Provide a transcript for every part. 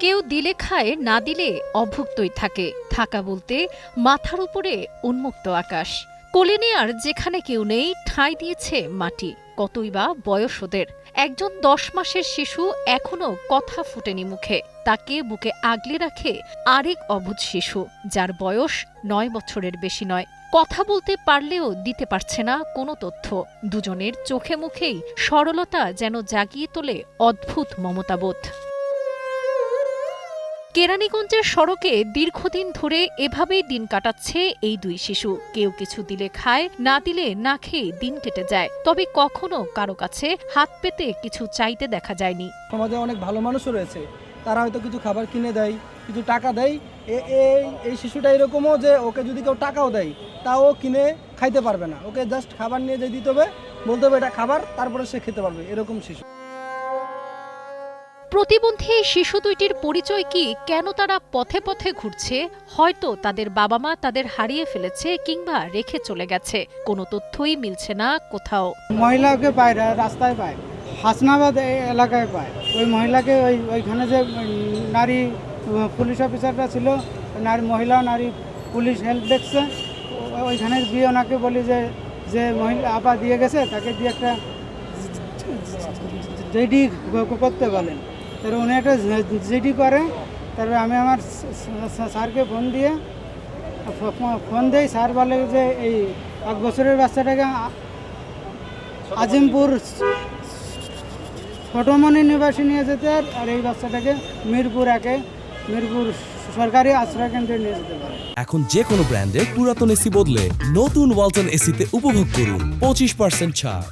কেউ দিলে খায়, না দিলে অভুক্তই থাকে। থাকা বলতে মাথার উপরে উন্মুক্ত আকাশ। কোলে নেয়ার যেখানে কেউ নেই, ঠাঁই দিয়েছে মাটি। কতই বা বয়স ওদের। একজন 10 মাসের শিশু এখনো কথা ফুটেনি মুখে। তাকে বুকে আগলে রাখে আরেক অবুঝ শিশু, যার বয়স 9 বছরের বেশি নয়। কথা বলতে পারলেও দিতে পারছে না কোনো তথ্য। দুজনের চোখে মুখেই সরলতা যেন জাগিয়ে তোলে অদ্ভুত মমতাবোধ। কেরানীগঞ্জের সড়কে দীর্ঘদিন ধরে এভাবেই দিন কাটাচ্ছে এই দুই শিশু। কেউ কিছু দিলে খায়, না দিলে না খেয়ে দিন কেটে যায়। তবে কখনো কারো কাছে হাত পেতে কিছু চাইতে দেখা যায়নি। সমাজে অনেক ভালো মানুষও রয়েছে, তারা হয়তো কিছু খাবার কিনে দেয়, কিছু টাকা দেয়। এই শিশুটা এরকমও যে ওকে যদি কেউ টাকাও দেয় তাও কিনে খাইতে পারবে না, ওকে জাস্ট খাবার নিয়ে যেয়ে দিতে হবে, বলতে হবে এটা খাবার, তারপরে সে খেতে পারবে, এরকম শিশু। প্রতিবন্ধী এই শিশু দুইটির পরিচয় কি, কেন তারা পথে পথে ঘুরছে? হয়তো তাদের বাবা মা তাদের হারিয়ে ফেলেছে কিংবা রেখে চলে গেছে। কোনো তথ্যই মিলছে না কোথাও। মহিলাকে পায়, রাস্তায় পায়, হাসনাবাদ এলাকায় পায়। ওই মহিলাকে ওইখানে যে নারী পুলিশ অফিসাররা ছিল, মহিলা নারী পুলিশ হেল্প ডেস্কে, ওইখানে গিয়ে ওনাকে বলি যে মহিলা আপা দিয়ে গেছে, তাকে দিয়ে একটা জিডি করতে বলেন। তারপরে উনি একটা জিডি করে। তারপরে আমি আমার স্যারকে ফোন দেই। স্যার বলে যে এই 1 বছরের বাচ্চাটাকে আজিমপুর ছোটমণি নিবাসী নিয়ে যেতে, আর এই বাচ্চাটাকে মিরপুর সরকারি আশ্রয় কেন্দ্রে নিয়ে যেতে পারে। এখন যে কোনো ব্র্যান্ডের পুরাতন এসি বদলে নতুন ওয়ালটন এসিতে উপভোগ করুন 25% ছাড়।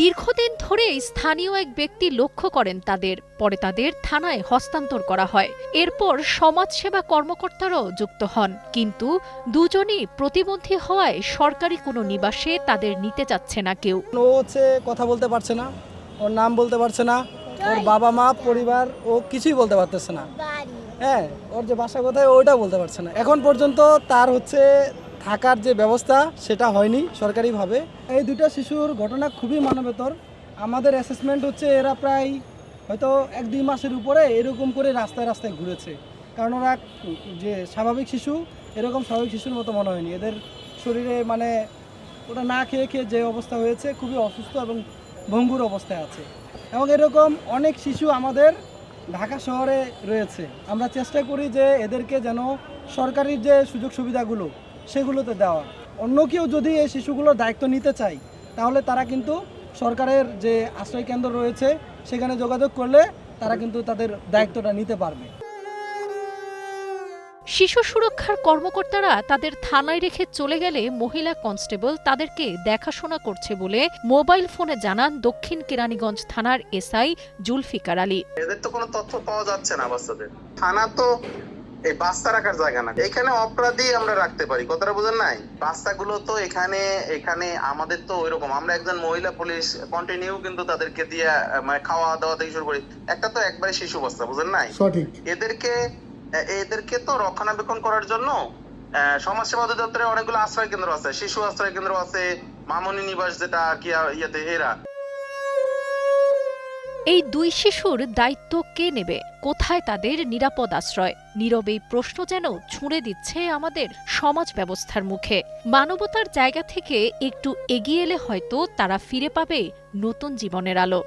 দীর্ঘদিন ধরে স্থানীয় এক ব্যক্তি লক্ষ্য করেন তাদের। পরে তাদের থানায় হস্তান্তর করা হয়। এরপর সমাজসেবা কর্মকর্তারাও যুক্ত হন। কিন্তু দুজনই প্রতিবন্ধী হওয়ায় সরকারি কোনো নিবাসে তাদের নিতে চাচ্ছে না কেউ। ও হচ্ছে কথা বলতে পারছে না, ওর নাম বলতে পারছে না, ওর বাবা মা পরিবার ও কিছুই বলতে পারতেছে না। হ্যাঁ, ওর যে বাসা কোথায় ওইটা বলতে পারছে না। এখন পর্যন্ত তার হচ্ছে থাকার যে ব্যবস্থা সেটা হয়নি সরকারিভাবে। এই দুটো শিশুর ঘটনা খুবই মানবেতর। আমাদের অ্যাসেসমেন্ট হচ্ছে এরা প্রায় হয়তো 1-2 মাসের উপরে এরকম করে রাস্তায় রাস্তায় ঘুরেছে। কারণ ওরা যে স্বাভাবিক শিশু, এরকম স্বাভাবিক শিশুর মতো মনে হয়নি। এদের শরীরে মানে ওটা না খেয়ে খেয়ে যে অবস্থা হয়েছে, খুবই অসুস্থ এবং ভঙ্গুর অবস্থায় আছে। এবং এরকম অনেক শিশু আমাদের ঢাকা শহরে রয়েছে। আমরা চেষ্টা করি যে এদেরকে যেন সরকারি যে সুযোগ সুবিধাগুলো সেগুলোতে দেওয়া। অন্য কেউ যদি এই শিশুগুলোর দায়িত্ব নিতে চায়, তাহলে তারা কিন্তু সরকারের যে আশ্রয় কেন্দ্র রয়েছে সেখানে যোগাযোগ করলে তারা কিন্তু তাদের দায়িত্বটা নিতে পারবে। শিশু সুরক্ষার কর্মকর্তারা তাদের থানায় রেখে চলে গেলে মহিলা কনস্টেবল তাদেরকে দেখাশোনা করছে বলে মোবাইল ফোনে জানান দক্ষিণ কেরানীগঞ্জ থানার এসআই জুলফিকার আলী। এদের তো কোনো তথ্য পাওয়া যাচ্ছে না বাচ্চাদের। থানা তো এই বাচ্চা রাখার জায়গা না, এখানে অপরাধী আমরা রাখতে পারি, কথাটা বুঝেন নাই? বাচ্চাগুলো তো এখানে আমাদের তো ওইরকম, আমরা একজন মহিলা পুলিশ কন্টিনিউ কিন্তু তাদেরকে দিয়ে মানে খাওয়া দাওয়া থেকে শুরু করি। একটা তো একবারে শিশু বাচ্চা, বুঝেন নাই? সঠিক। এদেরকে তো রক্ষণাবেক্ষণ করার জন্য সমাজসেবা অধিদপ্তরে অনেকগুলো আশ্রয় কেন্দ্র আছে, শিশু আশ্রয় কেন্দ্র আছে, মামনি নিবাস যেটা কি ইয়েতে এরা। এই দুই শিশুর দায়িত্ব কে নেবে? কোথায় তাদের নিরাপদ আশ্রয়? নীরব এই প্রশ্ন যেন ছুঁড়ে দিচ্ছে আমাদের সমাজ ব্যবস্থার মুখে। মানবতার জায়গা থেকে একটু এগিয়ে এলে হয়তো তারা ফিরে পাবে নতুন জীবনের আলো।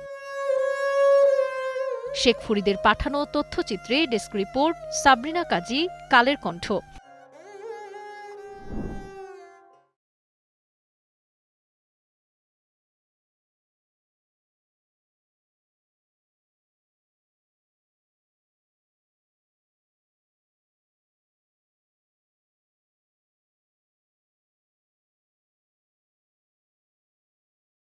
শেখ ফরিদের পাঠানো তথ্যচিত্রে ডেস্ক রিপোর্ট, সাবরিনা কাজী, কালের কণ্ঠ।